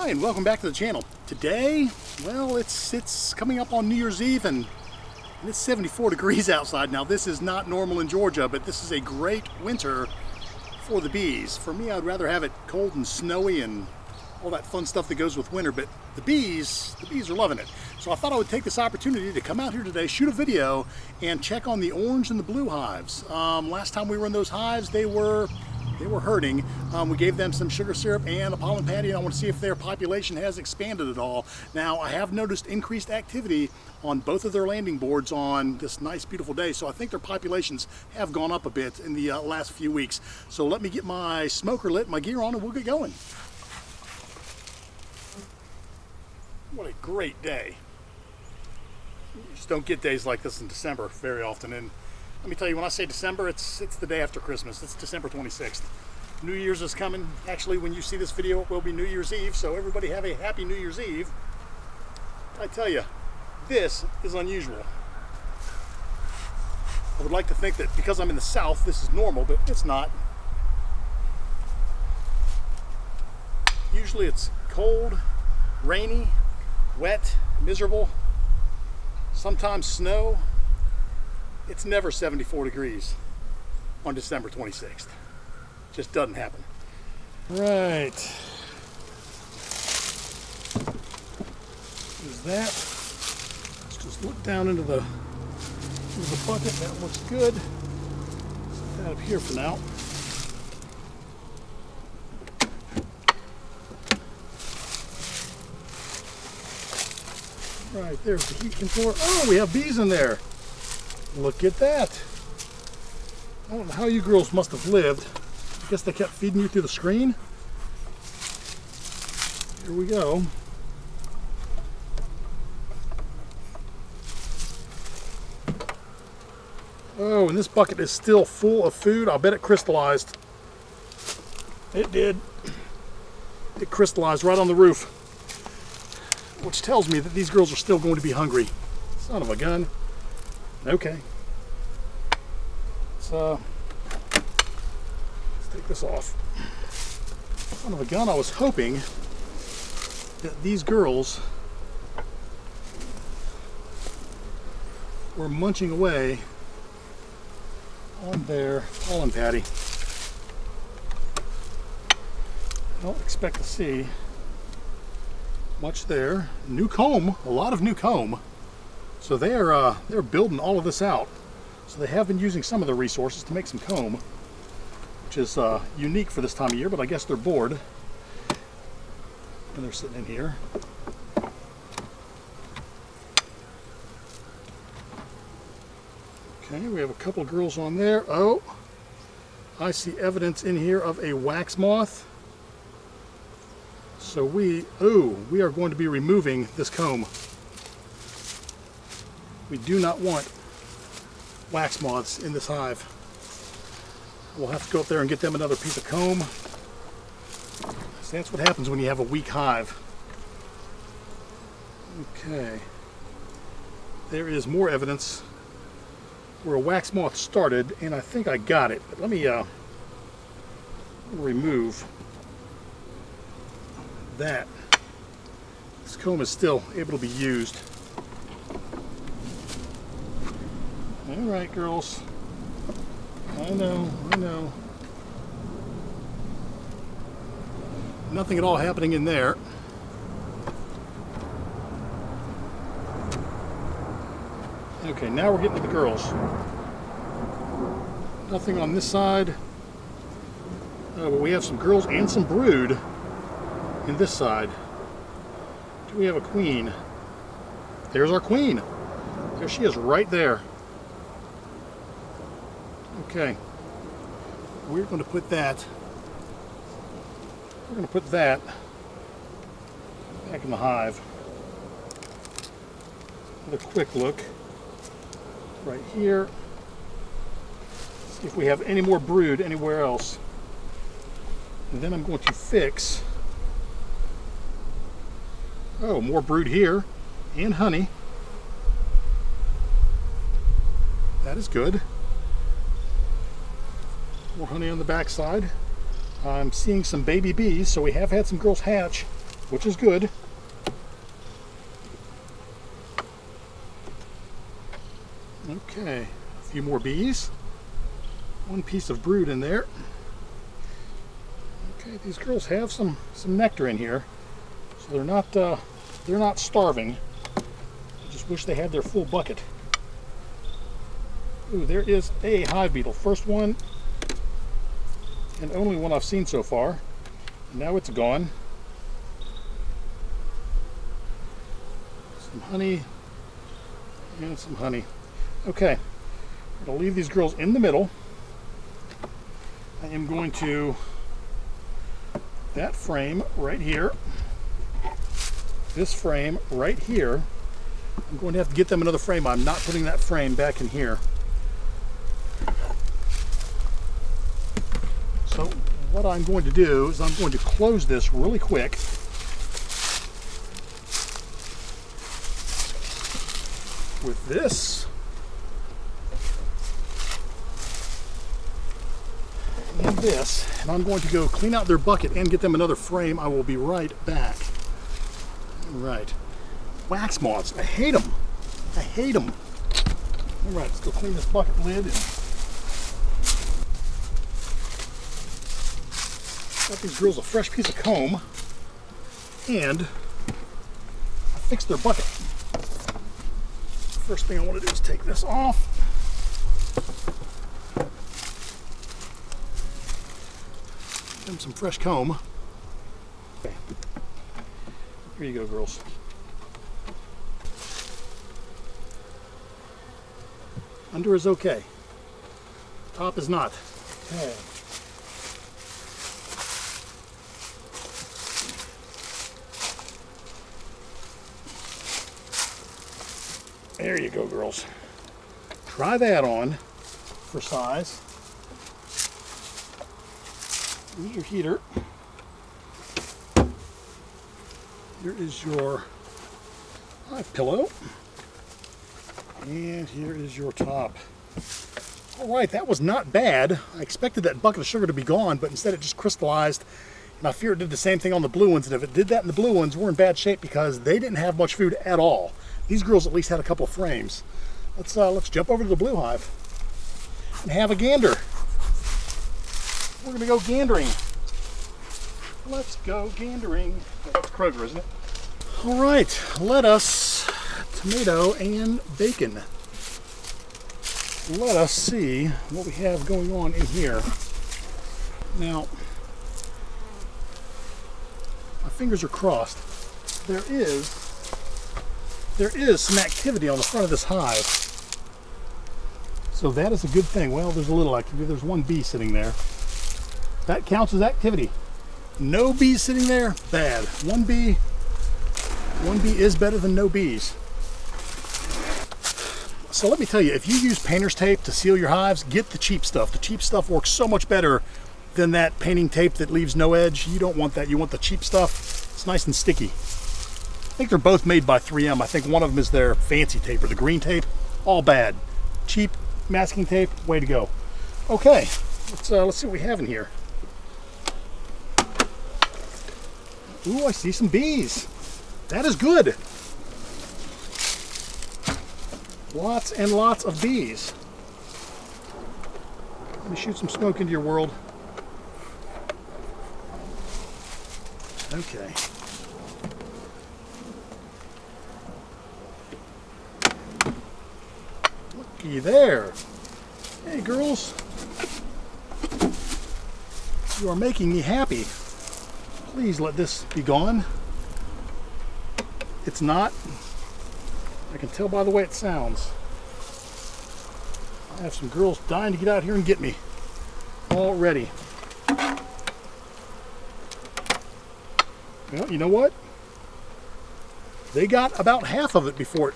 Hi, and welcome back to the channel. Today, well, it's coming up on New Year's Eve, and it's 74 degrees outside. Now, this is not normal in Georgia, but this is a great winter for the bees. For me, I'd rather have it cold and snowy and all that fun stuff that goes with winter, but the bees are loving it. So I thought I would take this opportunity to come out here today, shoot a video, and check on the orange and the blue hives. Last time we were in those hives, they were hurting. We gave them some sugar syrup and a pollen patty, and I want to see if their population has expanded at all. Now, I have noticed increased activity on both of their landing boards on this nice, beautiful day, so I think their populations have gone up a bit in the last few weeks. So let me get my smoker lit, my gear on, and we'll get going. What a great day. You just don't get days like this in December very often. And let me tell you, when I say December, it's the day after Christmas. It's December 26th. New Year's is coming. Actually, when you see this video, it will be New Year's Eve, so everybody have a happy New Year's Eve. I tell you, this is unusual. I would like to think that because I'm in the South, this is normal, but it's not. Usually it's cold, rainy, wet, miserable, sometimes snow. It's never 74 degrees on December 26th. Just doesn't happen. Right. There's that. Let's just look down into the bucket. That looks good. Set that up here for now. Right, there's the heat controller. Oh, we have bees in there. Look at that. I don't know how you girls must have lived. I guess they kept feeding you through the screen. Here we go. Oh, and this bucket is still full of food. I'll bet it crystallized. It did. It crystallized right on the roof, which tells me that these girls are still going to be hungry. Son of a gun. Okay. Let's take this off. Son of a gun, I was hoping that these girls were munching away on their pollen patty. I don't expect to see much there. New comb, a lot of new comb. So they're building all of this out. So they have been using some of the resources to make some comb, which is unique for this time of year, but I guess they're bored. And they're sitting in here. Okay, we have a couple of girls on there. Oh, I see evidence in here of a wax moth. So we are going to be removing this comb. We do not want wax moths in this hive. We'll have to go up there and get them another piece of comb. So that's what happens when you have a weak hive. Okay. There is more evidence where a wax moth started, and I think I got it. But let me remove that. This comb is still able to be used. All right, girls. I know. Nothing at all happening in there. Okay, now we're getting to the girls. Nothing on this side. But we have some girls and some brood in this side. Do we have a queen? There's our queen. There she is, right there. Okay, we're going to put that back in the hive. Another quick look right here. See if we have any more brood anywhere else. And then I'm going to fix. Oh, more brood here and honey. That is good. More honey on the back side. I'm seeing some baby bees, so we have had some girls hatch which is good. Okay, a few more bees. One piece of brood in there. Okay, these girls have some nectar in here, so they're not starving. I just wish they had their full bucket. Ooh, there is a hive beetle. First one and only one I've seen so far. Now it's gone. Some honey and some honey. Okay, I'm going to leave these girls in the middle. I am going to that frame right here, this frame right here. I'm going to have to get them another frame. I'm not putting that frame back in here. So what I'm going to do is I'm going to close this really quick. With this. And this. And I'm going to go clean out their bucket and get them another frame. I will be right back. All right. Wax moths. I hate them. I hate them. All right, let's go clean this bucket lid. Got these girls a fresh piece of comb, and I fixed their bucket. First thing I want to do is take this off. Give them some fresh comb. Okay. Here you go, girls. Under is okay. Top is not. Okay. There you go, girls. Try that on for size. Here's your heater. Here is your hive pillow. And here is your top. All right, that was not bad. I expected that bucket of sugar to be gone, but instead it just crystallized. And I fear it did the same thing on the blue ones. And if it did that in the blue ones, we're in bad shape because they didn't have much food at all. These girls at least had a couple of frames. Let's jump over to the blue hive and have a gander. We're gonna go gandering. Let's go gandering. Oh, that's Kroger, isn't it? All right, lettuce, tomato, and bacon. Let us see what we have going on in here. Now, my fingers are crossed. There is some activity on the front of this hive. So that is a good thing. Well, there's a little activity. There's one bee sitting there. That counts as activity. No bees sitting there, bad. One bee is better than no bees. So let me tell you, if you use painter's tape to seal your hives, get the cheap stuff. The cheap stuff works so much better than that painting tape that leaves no edge. You don't want that. You want the cheap stuff. It's nice and sticky. I think they're both made by 3M. I think one of them is their fancy tape or the green tape. All bad. Cheap masking tape, way to go. Okay, let's see what we have in here. Ooh, I see some bees. That is good. Lots and lots of bees. Let me shoot some smoke into your world. Okay. Looky there. Hey, girls. You are making me happy. Please let this be gone. It's not. I can tell by the way it sounds. I have some girls dying to get out here and get me already. Well, you know what? They got about half of it before it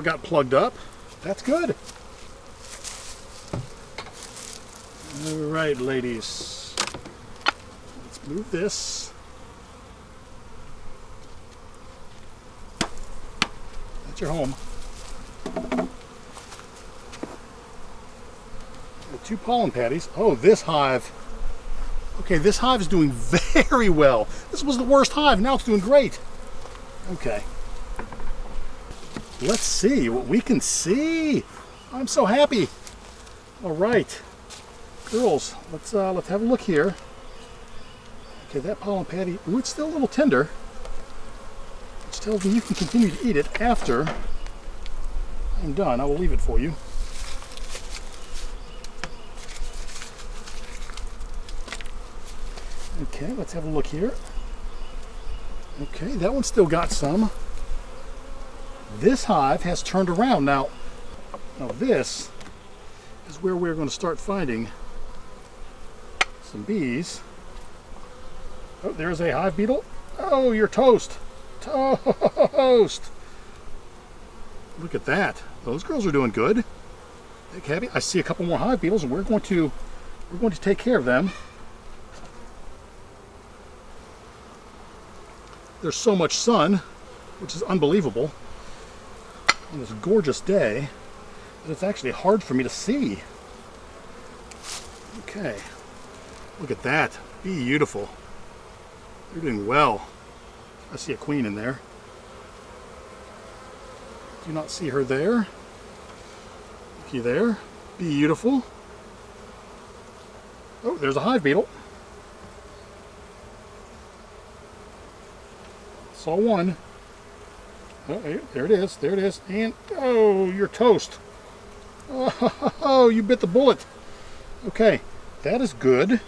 got plugged up. That's good. All right, ladies. Let's move this. That's your home. Got 2 pollen patties. Oh, this hive. Okay, this hive is doing very well. This was the worst hive, now it's doing great. Okay. Let's see what we can see. I'm so happy. All right, girls, let's have a look here. Okay, that pollen patty, ooh, it's still a little tender, which tells me you can continue to eat it after I'm done. I will leave it for you. Okay, let's have a look here. Okay, that one still got some. This hive has turned around. Now this is where we're going to start finding some bees. Oh, there's a hive beetle. Oh, you're toast. Toast. Look at that. Those girls are doing good. Hey, Cabby, I see a couple more hive beetles, and we're going to take care of them. There's so much sun, which is unbelievable, on this gorgeous day, that it's actually hard for me to see. Okay, look at that. Beautiful. They're doing well. I see a queen in there. Do you not see her there? Looky there. Beautiful. Oh, there's a hive beetle. Saw one. Oh, there it is. There it is. And oh, you're toast. Oh, you bit the bullet. Okay, that is good.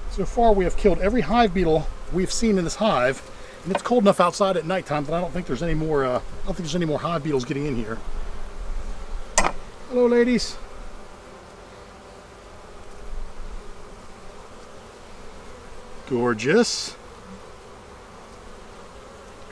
So far, we have killed every hive beetle we've seen in this hive, and it's cold enough outside at nighttime that I don't think there's any more. I don't think there's any more hive beetles getting in here. Hello, ladies. Gorgeous.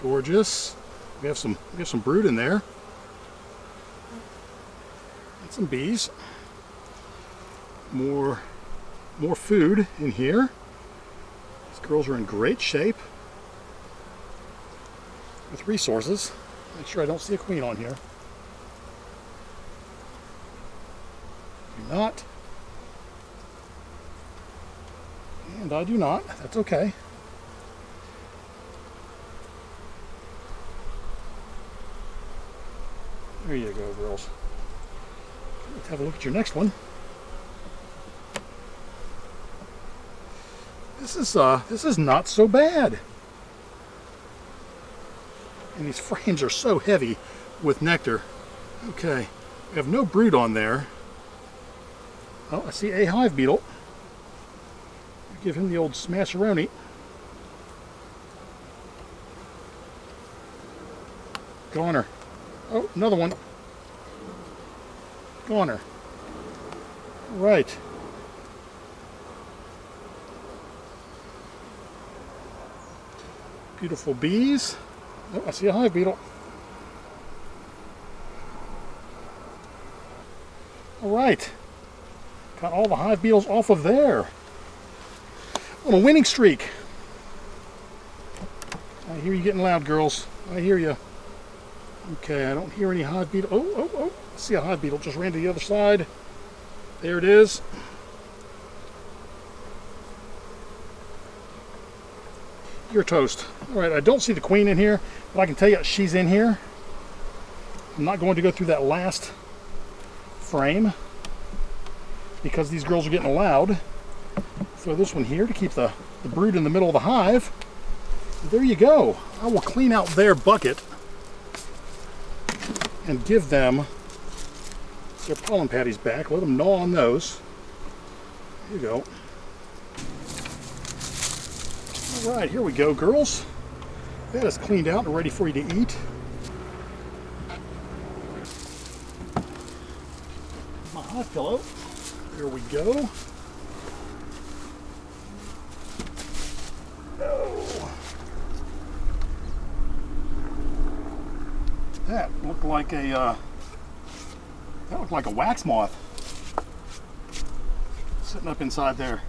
Gorgeous. We have some brood in there. And some bees. More food in here. These girls are in great shape with resources. Make sure I don't see a queen on here. Do not. And I do not. That's okay. There you go, girls. Let's have a look at your next one. This is not so bad. And these frames are so heavy with nectar. Okay, we have no brood on there. Oh, I see a hive beetle. Give him the old smasheroni. Goner. Oh, another one. Goner. Right. Beautiful bees. Oh, I see a hive beetle. All right. Got all the hive beetles off of there. On a winning streak. I hear you getting loud, girls. I hear you. Okay, I don't hear any hive beetle. Oh. I see a hive beetle just ran to the other side. There it is. You're toast. All right, I don't see the queen in here, but I can tell you she's in here. I'm not going to go through that last frame because these girls are getting loud. Throw this one here to keep the brood in the middle of the hive. There you go. I will clean out their bucket and give them their pollen patties back. Let them gnaw on those. Here you go. All right, here we go, girls. That is cleaned out and ready for you to eat. My hive pillow. There we go. Oh. That looked like a wax moth sitting up inside there.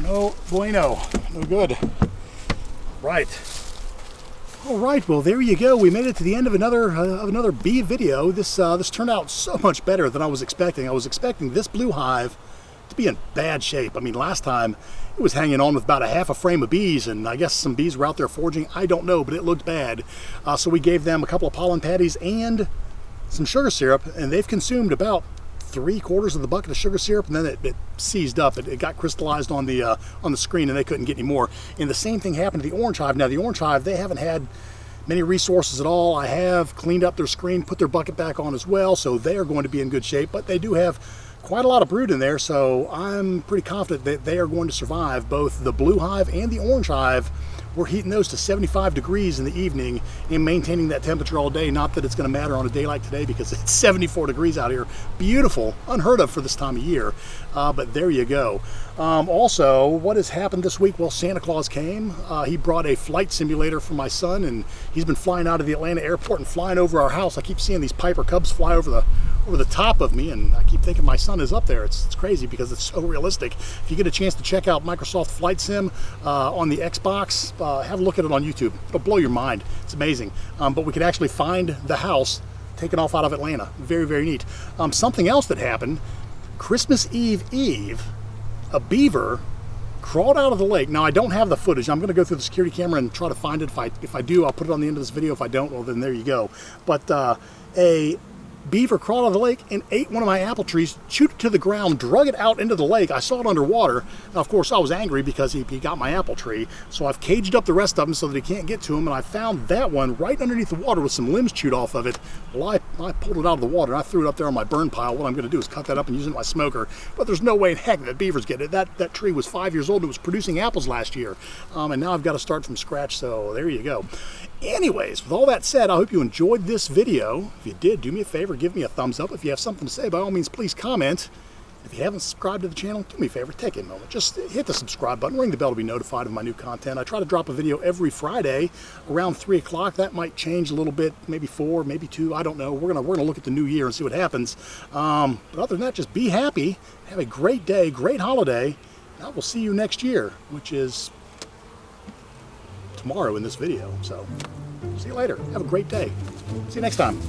No bueno, no good. Right. All right, well there you go. We made it to the end of another bee video. This turned out so much better than I was expecting. I was expecting this blue hive to be in bad shape. I mean, last time it was hanging on with about a half a frame of bees, and I guess some bees were out there foraging. I don't know, but it looked bad. So we gave them a couple of pollen patties and some sugar syrup, and they've consumed about 3/4 of the bucket of sugar syrup, and then it seized up. It got crystallized on the screen, and they couldn't get any more. And the same thing happened to the orange hive. Now, the orange hive, they haven't had many resources at all. I have cleaned up their screen, put their bucket back on as well, so they are going to be in good shape, but they do have quite a lot of brood in there, so I'm pretty confident that they are going to survive. Both the blue hive and the orange hive, we're heating those to 75 degrees in the evening and maintaining that temperature all day. Not that it's going to matter on a day like today because it's 74 degrees out here. Beautiful, unheard of for this time of year, but there you go. Also, what has happened this week? Well, Santa Claus came. He brought a flight simulator for my son, and he's been flying out of the Atlanta airport and flying over our house. I keep seeing these Piper Cubs fly over the top of me, and I keep thinking my son is up there. It's crazy because it's so realistic. If you get a chance to check out Microsoft Flight Sim on the Xbox, have a look at it on YouTube. It'll blow your mind. It's amazing. But we could actually find the house taken off out of Atlanta. Very, very neat. Something else that happened, Christmas Eve, a beaver crawled out of the lake. Now, I don't have the footage. I'm going to go through the security camera and try to find it. If I do, I'll put it on the end of this video. If I don't, well, then there you go. But a beaver crawled out of the lake and ate one of my apple trees, chewed it to the ground, drug it out into the lake. I saw it underwater. Now, of course, I was angry because he got my apple tree, so I've caged up the rest of them so that he can't get to them, and I found that one right underneath the water with some limbs chewed off of it. Well, I pulled it out of the water, and I threw it up there on my burn pile. What I'm going to do is cut that up and use it in my smoker, but there's no way in heck that beavers get it. That tree was 5 years old and it was producing apples last year, and now I've got to start from scratch, so there you go. Anyways, with all that said, I hope you enjoyed this video. If you did, do me a favor, give me a thumbs up. If you have something to say, by all means, please comment. If you haven't subscribed to the channel, do me a favor, take a moment. Just hit the subscribe button, ring the bell to be notified of my new content. I try to drop a video every Friday around 3 o'clock. That might change a little bit, maybe 4, maybe 2, I don't know. We're gonna look at the new year and see what happens. But other than that, just be happy, have a great day, great holiday, and I will see you next year, which is tomorrow in this video. So see you later. Have a great day. See you next time.